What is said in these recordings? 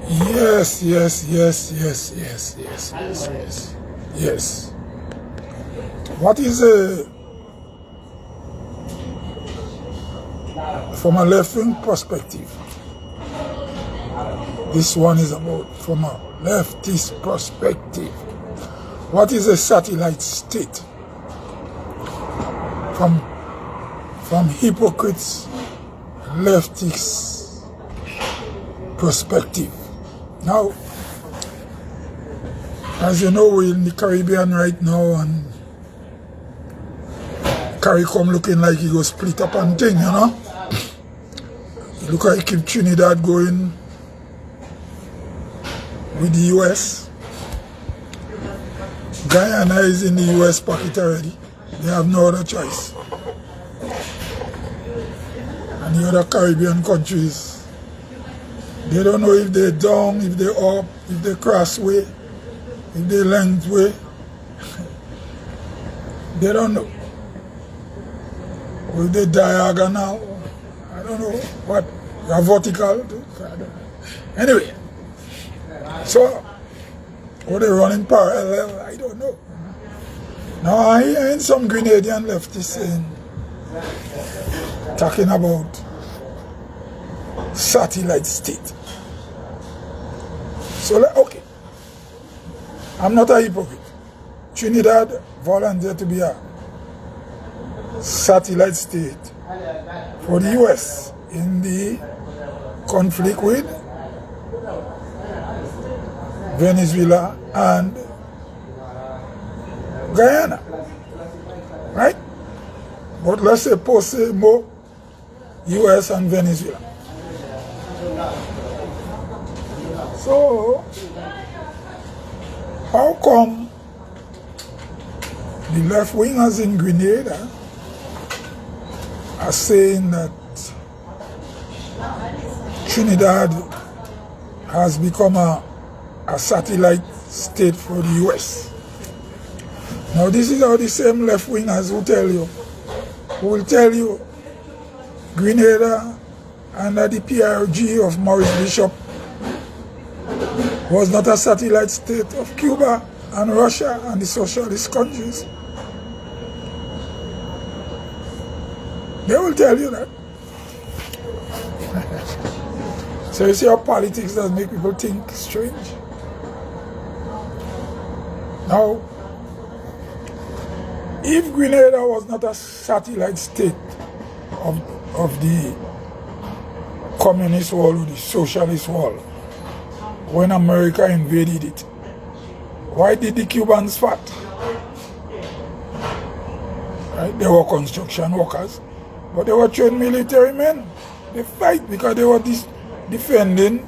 Yes, yes, yes, yes, yes, yes, yes, yes. Yes. What is from a left-wing perspective? This one is about from a leftist perspective. What is a satellite state? From hypocrites, leftist perspective. Now, as you know, we're in the Caribbean right now, and CARICOM looking like he goes split up and thing, you know. You look like keep Trinidad going with the US. Guyana is in the US pocket already. They have no other choice. And the other Caribbean countries, they don't know if they're down, if they're up, if they cross way, if they length way. They don't know. Or if they diagonal, I don't know what, vertical. Anyway, so, or they running parallel, I don't know. Now I hear some Grenadian leftists saying, talking about satellite state. So, okay, I'm not a hypocrite. Trinidad volunteered to be a satellite state for the US in the conflict with Venezuela and Guyana, right? But let's say post more US and Venezuela. So, how come the left wingers in Grenada are saying that Trinidad has become a satellite state for the US? Now this is how the same left wingers who will tell you Grenada under the PRG of Maurice Bishop was not a satellite state of Cuba and Russia and the socialist countries. They will tell you that. So you see how politics does make people think strange. Now, if Grenada was not a satellite state of the communist world or the socialist world, when America invaded it, why did the Cubans fight? Right? They were construction workers, but they were trained military men. They fight because they were defending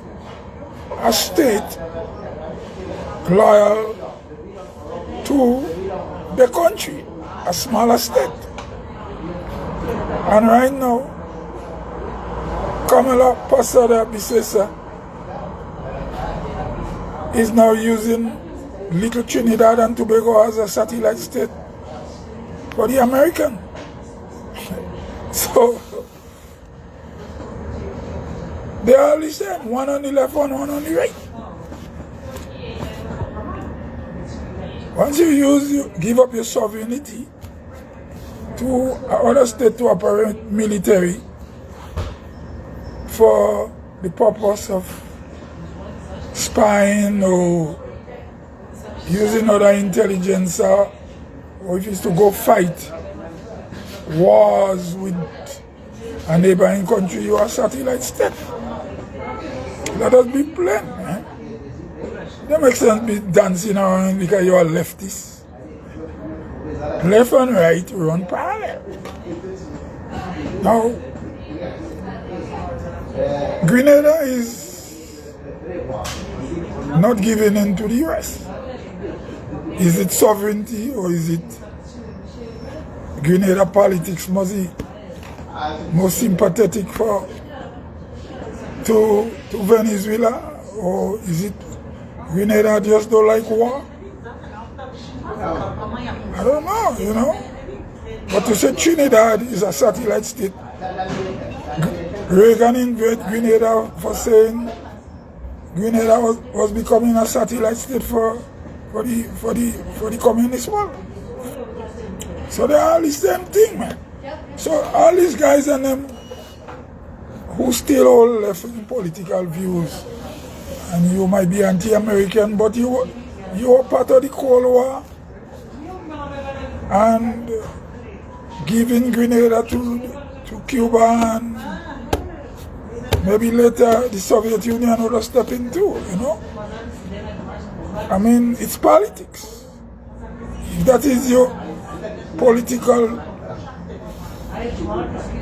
a state loyal to the country, a smaller state. And right now, Kamala Posada Bisesa is now using Little Trinidad and Tobago as a satellite state for the American. So, they are all the same, one on the left, one on the right. Once you give up your sovereignty to other state to operate military for the purpose of spying or using other intelligence, or if it's to go fight wars with a neighboring country, you are satellite state. Let us be plain. That makes sense be dancing around because you are leftist. Left and right run parallel. Now, Grenada is not giving in to the US. Is it sovereignty or is it Grenada politics must be more sympathetic to Venezuela, or is it Grenada just don't like war? I don't know, you know. But to say Trinidad is a satellite state, Reagan invaded Grenada for saying Grenada was becoming a satellite state for the communist world. So they're all the same thing, man. So all these guys and them who still hold left political views, and you might be anti-American, but you are part of the Cold War and giving Grenada to Cuba, and maybe later the Soviet Union would have stepped in too, you know. I mean, it's politics. If that is your political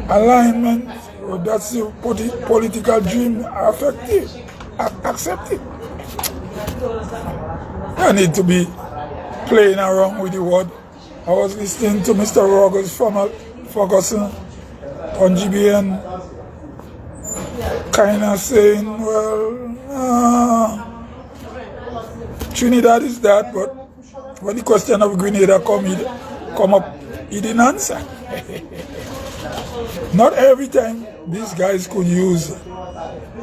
alignment, or that's your political dream, accept it. I need to be playing around with the word. I was listening to Mr. Rogers Ferguson on GBN, kind of saying, well, Trinidad is that, but when the question of Grenada come up, he didn't answer. Not every time these guys could use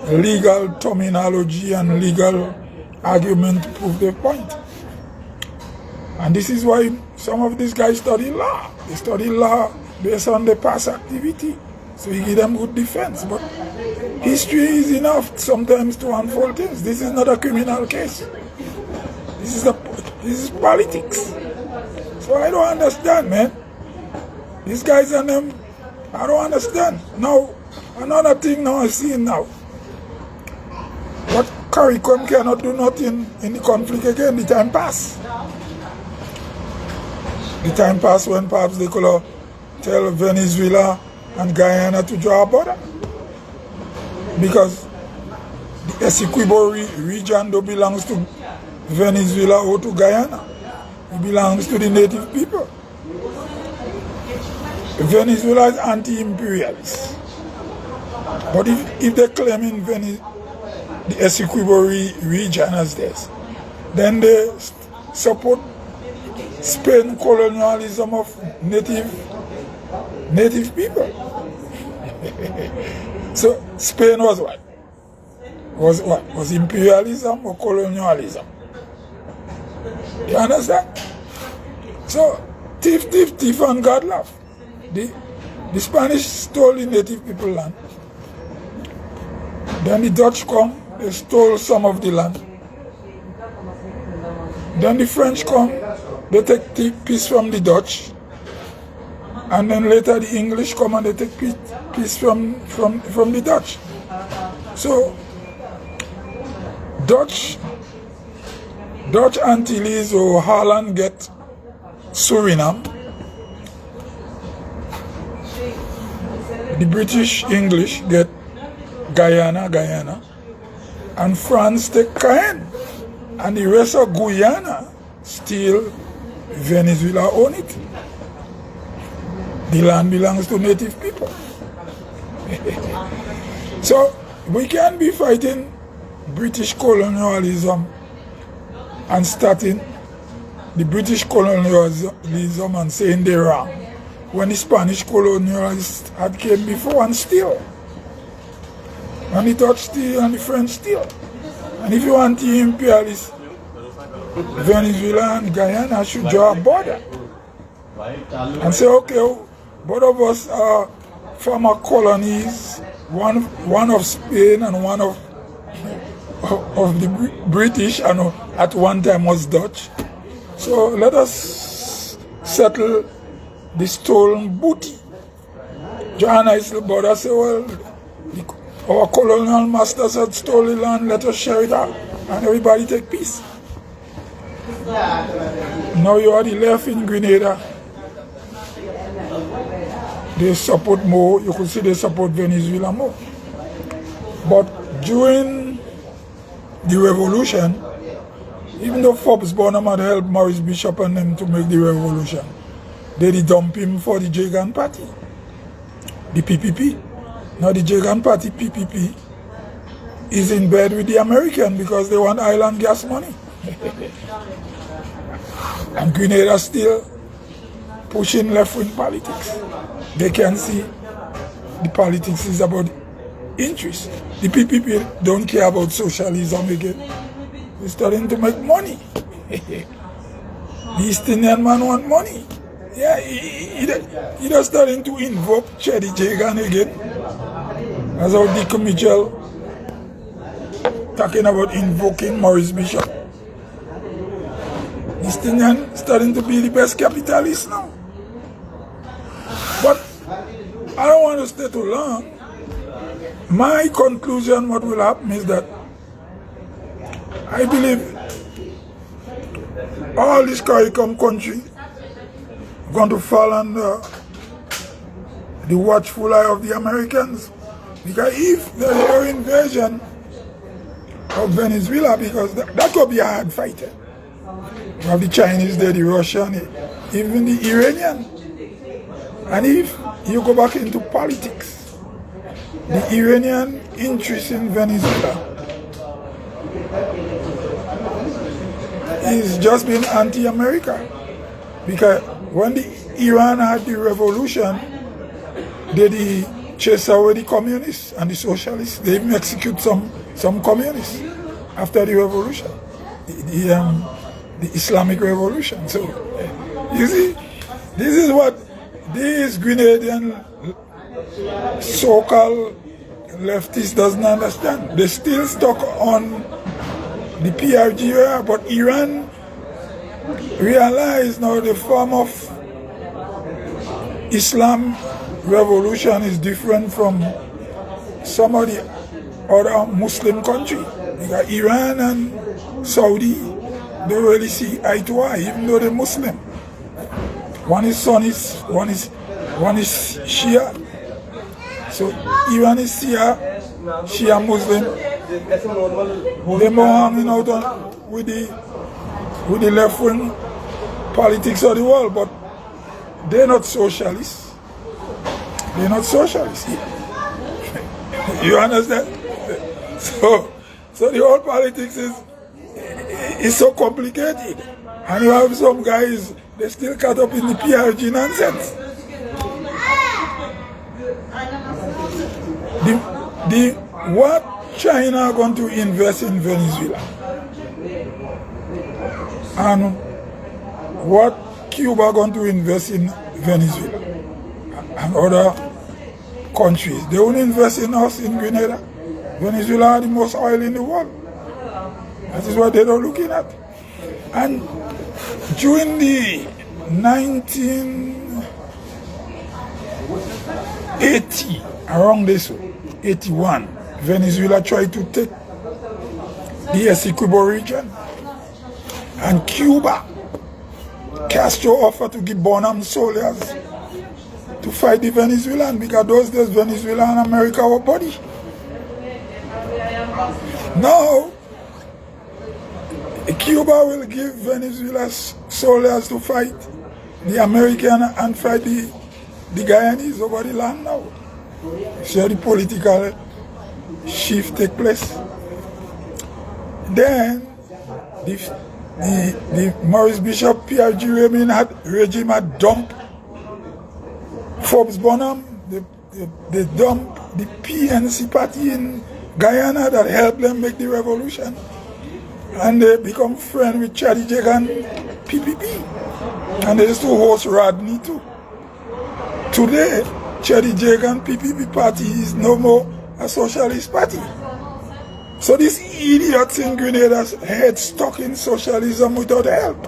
legal terminology and legal argument to prove their point. And this is why some of these guys study law. They study law based on their past activity. So you give them good defense. But history is enough sometimes to unfold things. This is not a criminal case. This is politics. So I don't understand, man. These guys and them, I don't understand. Now, another thing now I see now. What CARICOM cannot do nothing in the conflict again, the time pass. The time pass when perhaps they could tell Venezuela and Guyana to draw a border. Because the Essequibo region don't belongs to Venezuela or to Guyana. It belongs to the native people. Venezuela is anti-imperialist. But if they claim in the Essequibo region as this, then they support Spain colonialism of native people. So Spain was what? Was imperialism or colonialism? You understand? So thief and God love. The Spanish stole the native people land. Then the Dutch come, they stole some of the land. Then the French come, they take the piece from the Dutch. And then later the English come and they take piece from the Dutch. So Dutch Antilles or Holland get Suriname. The British English get Guyana, and France take Cayenne, and the rest of Guyana still Venezuela own it. The land belongs to native people. So we can't be fighting British colonialism and starting the British colonialism and saying they're wrong, when the Spanish colonialists had came before and still. And the Dutch still, and the French still. And if you want the imperialists, Venezuela and Guyana should draw a border. And say, okay, both of us are former colonies, one of Spain and one of the British, and at one time was Dutch. So let us settle the stolen booty. John Eiselborn say, well, our colonial masters had stolen land, let us share it out, and everybody take peace. Now you are the left in Grenada. They support more, you could see they support Venezuela more. But during the revolution, even though Forbes Bonham had helped Maurice Bishop and them to make the revolution, they did dump him for the Jagan Party, the PPP. Now the Jagan Party, PPP, is in bed with the American because they want island gas money. And Grenada still pushing left-wing politics. They can see the politics is about interest. The PPP don't care about socialism again. They're starting to make money. The East Indian man want money. Yeah, he just starting to invoke Chedi Jagan again. As how Dick Mitchell talking about invoking Maurice Bishop. East Indian starting to be the best capitalist now. But I don't want to stay too long. My conclusion, what will happen is that I believe all this CARICOM country going to fall under the watchful eye of the Americans. Because if there is no invasion of Venezuela, because that could be a hard fight. You have the Chinese there, the Russian, even the Iranian. And if you go back into politics, the Iranian interest in Venezuela is just being anti-America. Because when Iran had the revolution, they chase away the communists and the socialists. They even execute some communists after the revolution, the Islamic revolution. So, you see, this is what these Grenadian so-called leftists doesn't understand. They still stuck on the PRG era, but Iran realized now the form of Islam revolution is different from some of the other Muslim countries. Because Iran and Saudi don't really see eye to eye, even though they're Muslim. One is Sunnis, one is Shia. So Iran is Shia Muslim. They're more hanging out with the left wing politics of the world, but they're not socialists. They're not socialists. You understand? So the whole politics is so complicated. And you have some guys, they still caught up in the PRG nonsense. What China going to invest in Venezuela? And what Cuba going to invest in Venezuela? And other countries. They won't invest in us in Grenada. Venezuela has the most oil in the world. That is what they're looking at. And during the 1980, around this 81, Venezuela tried to take the Essequibo region. And Cuba, Castro offered to give Bonham soldiers to fight the Venezuelan, because those days Venezuela and America were buddy. Now, Cuba will give Venezuela's soldiers to fight the American and fight the Guyanese over the land now. So the political shift take place. Then the Maurice Bishop PRG regime had dumped Forbes Bonham. They dumped the PNC party in Guyana that helped them make the revolution. And they become friends with Chedi Jagan PPP. And they used to host Rodney too. Today, Chedi Jagan PPP party is no more a socialist party. So these idiots in Grenada's head stuck in socialism without help.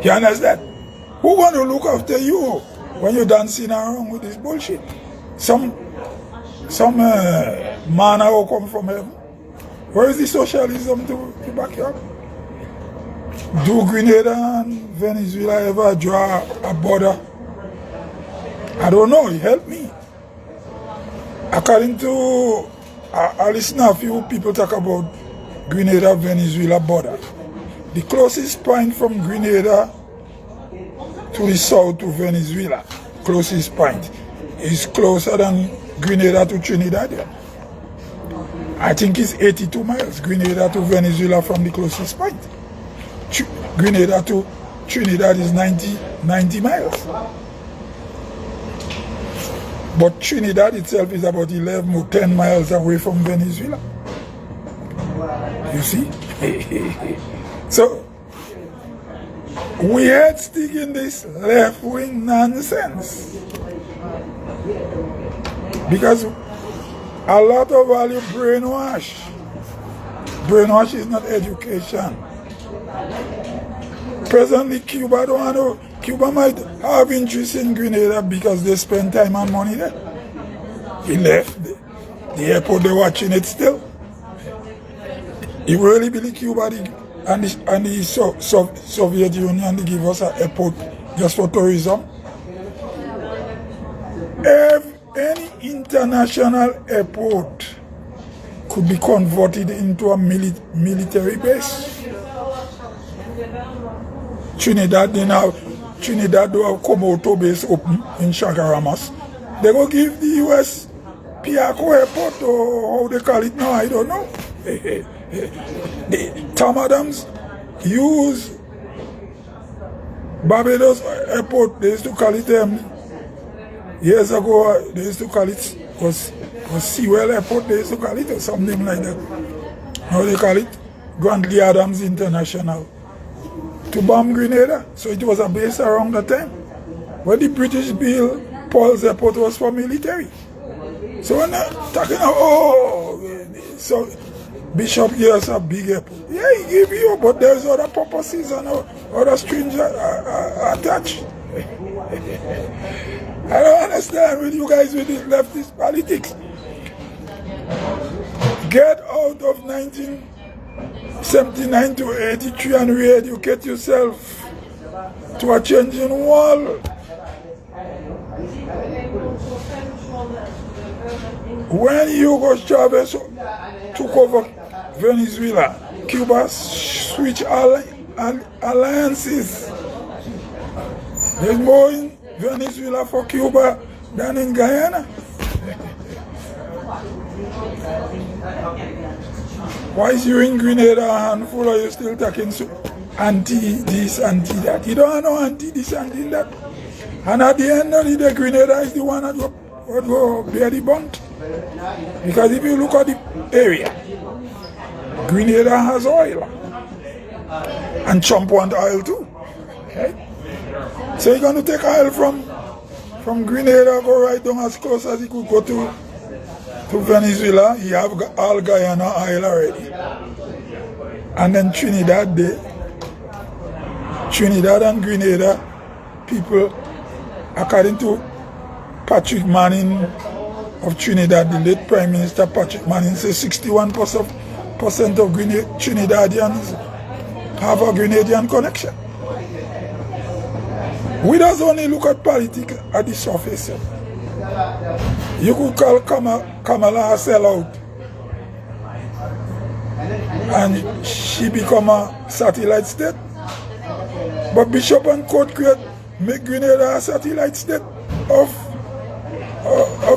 You understand? Who want to look after you when you're dancing around with this bullshit? Some manna will come from heaven. Where is the socialism to back you up? Do Grenada and Venezuela ever draw a border? I don't know, help me. According to, I listen to a few people talk about Grenada-Venezuela border. The closest point from Grenada to the south to Venezuela, closest point, is closer than Grenada to Trinidad. I think it's 82 miles, Grenada to Venezuela from the closest point. Grenada to Trinidad is 90 miles. But Trinidad itself is about 11 or 10 miles away from Venezuela. You see? So, we had stick in this left-wing nonsense. Because a lot of value brainwash. Brainwash is not education. Presently, Cuba don't want to. Cuba might have interest in Grenada because they spend time and money there. He left the airport, they're watching it still. He really believe Cuba and the Soviet Union, they give us an airport just for tourism. If any international airport could be converted into a military base. Trinidad do have Komodo base open in Chagaramas. They go give the US Piaco airport, or how they call it now, I don't know. Tom Adams use Barbados airport, they used to call it years ago, they used to call it was Sewell airport, they used to call it, or something like that. Now they call it Grenadian Adams International, to bomb Grenada. So it was a base around the time. When the British built Paul's airport was for military. So when they're talking about, so Bishop gives us a big airport. Yeah, he give you, but there's other purposes and other strings attached. I don't understand with you guys with this leftist politics. Get out of 1979 to 83 and re-educate yourself to a changing world. When Hugo Chavez took over Venezuela, Cuba switched alliances. There's more in Venezuela for Cuba than in Guyana. Why is you in Grenada a handful, or you still talking anti-this, anti-that? You don't know anti-this, anti-that. And at the end of the day, Grenada is the one that would go bear the brunt. Because if you look at the area, Grenada has oil. And Trump wants oil too. Okay? So you're going to take oil from Grenada, go right down as close as he could go to Venezuela. You have all Guyana oil already. And then Trinidad and Grenada people, according to Patrick Manning of Trinidad, the late Prime Minister Patrick Manning, says 61% of Trinidadians have a Grenadian connection. We don't only look at politics at the surface. You could call Kamala a sellout, and she become a satellite state. But Bishop and Court make Grenada a satellite state of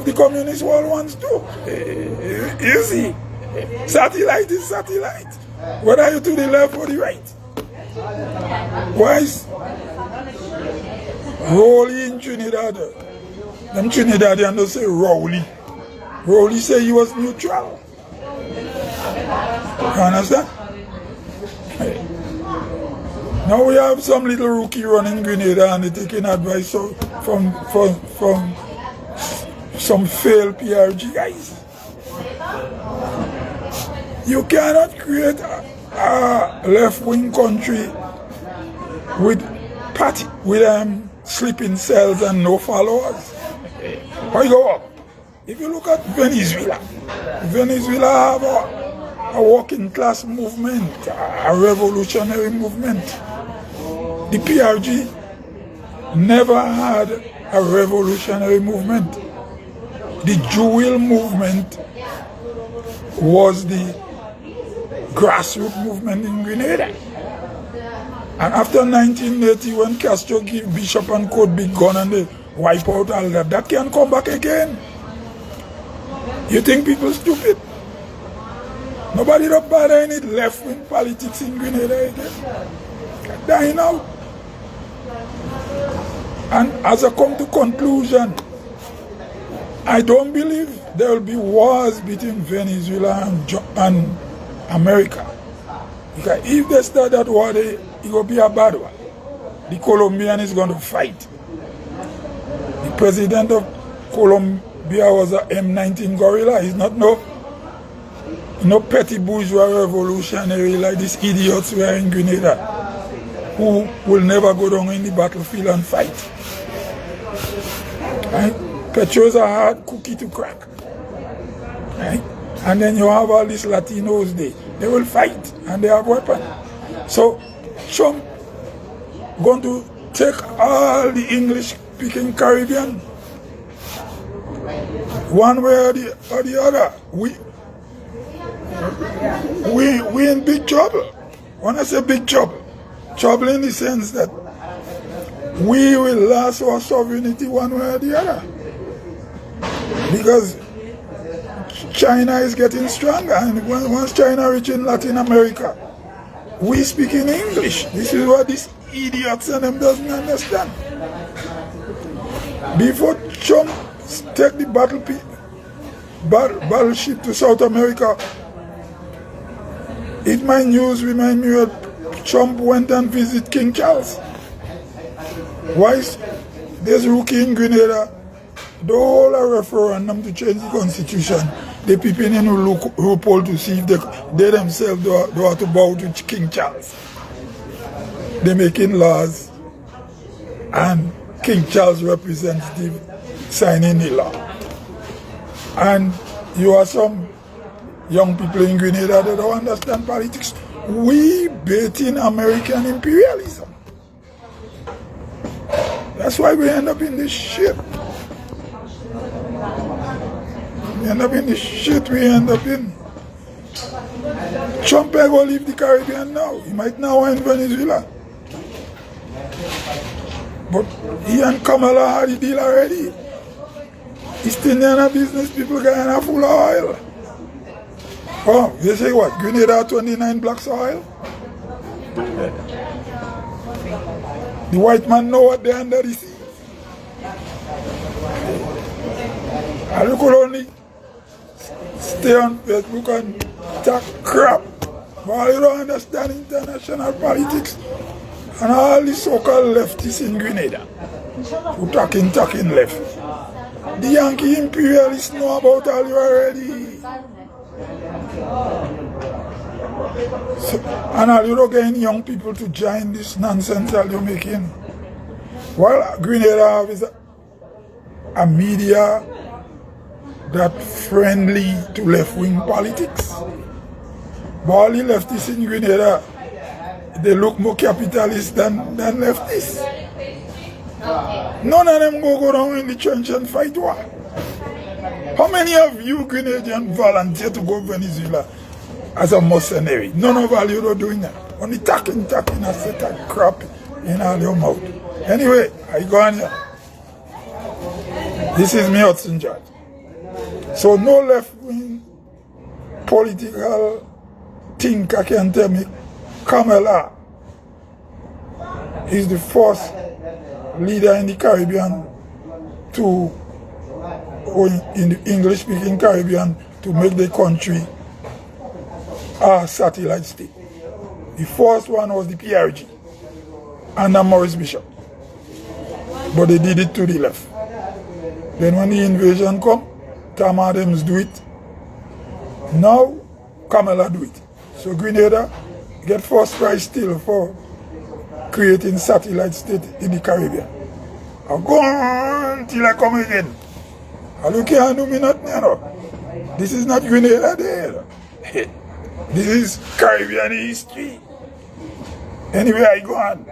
the communist world wants too. You see, satellite is satellite, whether you to the left or the right. Why is Rowley in Trinidad? Them Trinidadians don't say Rowley. Rowley say he was neutral. You understand? Now we have some little rookie running Grenada and they're taking advice from some failed PRG guys. You cannot create a left-wing country with sleeping cells and no followers. How you go up? If you look at Venezuela have a working class movement, a revolutionary movement. The PRG never had a revolutionary movement. The Jewel movement was the grassroots movement in Grenada. And after 1980, when Castro gave Bishop and Court big gun and they wipe out all that can come back again. You think people stupid? Nobody don't bother any left-wing politics in Grenada again. Dying out. And as I come to conclusion, I don't believe there will be wars between Venezuela and America. Because if they start that war, it will be a bad one. The Colombian is going to fight. The president of Colombia was a M19 gorilla. He's not no petty bourgeois revolutionary like these idiots who are in Grenada, who will never go down in the battlefield and fight. Right? Petro's a hard cookie to crack. Right? And then you have all these Latinos, they will fight and they have weapons. So Trump going to take all the English-speaking Caribbean one way or the other. We in big trouble. When I say big trouble, trouble in the sense that we will lose our sovereignty one way or the other. Because China is getting stronger, and once China reaches in Latin America, we speak in English. This is what these idiots and them doesn't understand. Before Trump take the battleship to South America, my news remind me that Trump went and visited King Charles. Why is there's rookie in Grenada? The whole referendum to change the constitution. The people in a loophole to see if they themselves do have to bow to King Charles. They're making laws and King Charles representative signing the law. And you have some young people in Grenada that don't understand politics. We baiting American imperialism. That's why we end up in this shit. We end up in the shit we end up in. Trump ain't gonna leave the Caribbean now. He might now in Venezuela. But he and Kamala had the deal already. East Indiana business people getting a full of oil. Oh, they say what? Grenada 29 blocks of oil? The white man know what they're under the sea. And you could only stay on Facebook and talk crap. But you don't understand international politics. And all the so-called leftists in Grenada who talking left. The Yankee imperialists know about all you already. So, and all you don't get any young people to join this nonsense that you're making. Well, Grenada is a media that friendly to left-wing politics. But all the leftists in Grenada, they look more capitalist than leftists. None of them go down in the trench and fight war. How many of you Grenadian volunteer to go to Venezuela as a mercenary? None of you are doing that. Only talking, and set that crap in all your mouth. Anyway, I go on here. This is me, Hudson George. So no left-wing political thinker can tell me Kamala is the first leader in the Caribbean or in the English-speaking Caribbean to make the country a satellite state. The first one was the PRG under Maurice Bishop, but they did it to the left. Then when the invasion come, Tom Adams do it. Now Kamala do it. So Grenada get first prize still for creating satellite state in the Caribbean. I'll go on till I come again. I look here and do me nothing, you know. This is not Grenada there. This is Caribbean history. Anyway, I go on.